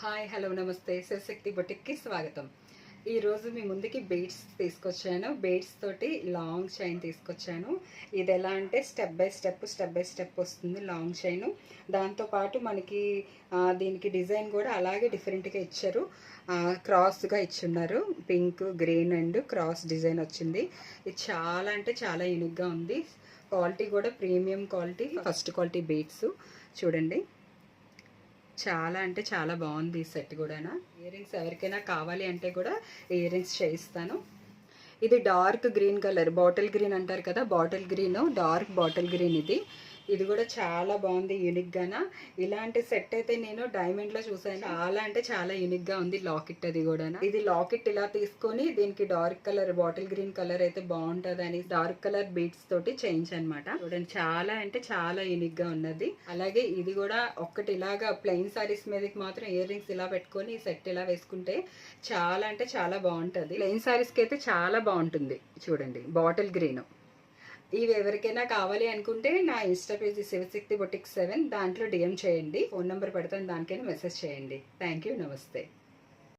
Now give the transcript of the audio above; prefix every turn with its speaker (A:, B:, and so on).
A: Hi hello నమస్తే శివశక్తి బొటిక్కి స్వాగతం. ఈరోజు మీ ముందుకి బీడ్స్ తీసుకొచ్చాను. బీడ్స్ తోటి లాంగ్ చైన్ తీసుకొచ్చాను. ఇది ఎలా అంటే స్టెప్ బై స్టెప్ వస్తుంది లాంగ్ చైన్. దాంతోపాటు మనకి దీనికి డిజైన్ కూడా అలాగే డిఫరెంట్గా ఇచ్చారు. క్రాస్గా ఇచ్చున్నారు. Pink green and cross design వచ్చింది. ఇది చాలా అంటే చాలా యూనిక్గా ఉంది. క్వాలిటీ కూడా premium quality, first quality beads చూడండి. చాలా అంటే చాలా బాగుంది ఈ సెట్ కూడా. ఇయర్ రింగ్స్ ఎవరికైనా కావాలి అంటే కూడా ఇయర్ రింగ్స్ చేయిస్తాను. ఇది dark green colour, bottle green అంటారు కదా, bottle green, dark bottle green. ఇది కూడా చాలా బాగుంది యూనిక్గాన. ఇలాంటి సెట్ అయితే నేను డైమండ్లో చూసాను. చాలా అంటే చాలా యూనిక్గా ఉంది. లాకెట్ అది కూడా, ఇది లాకెట్ ఇలా తీసుకొని దీనికి dark colour bottle green colour అయితే బాగుంటుంది అని డార్క్ కలర్ బీడ్స్ తోటి చేయించనమాట. చూడండి, చాలా అంటే చాలా యూనిక్గా ఉన్నది. అలాగే ఇది కూడా ఒక్కటి ఇలాగా ప్లెయిన్ సారీస్ మీదకి మాత్రం ఇయర్ రింగ్స్ ఇలా పెట్టుకొని ఈ సెట్ ఇలా వేసుకుంటే చాలా అంటే చాలా బాగుంటుంది. ప్లెయిన్ సారీస్కి అయితే చాలా బాగుంటుంది. చూడండి, బాటిల్ గ్రీన్. ఇవి ఎవరికైనా కావాలి అనుకుంటే నా ఇన్స్టా పేజ్ శివశక్తి బొటిక్ 7, దాంట్లో డిఎం చేయండి. ఫోన్ నెంబర్ పెడతాను, దానికైనా మెసేజ్ చేయండి. థ్యాంక్ యూ, నమస్తే.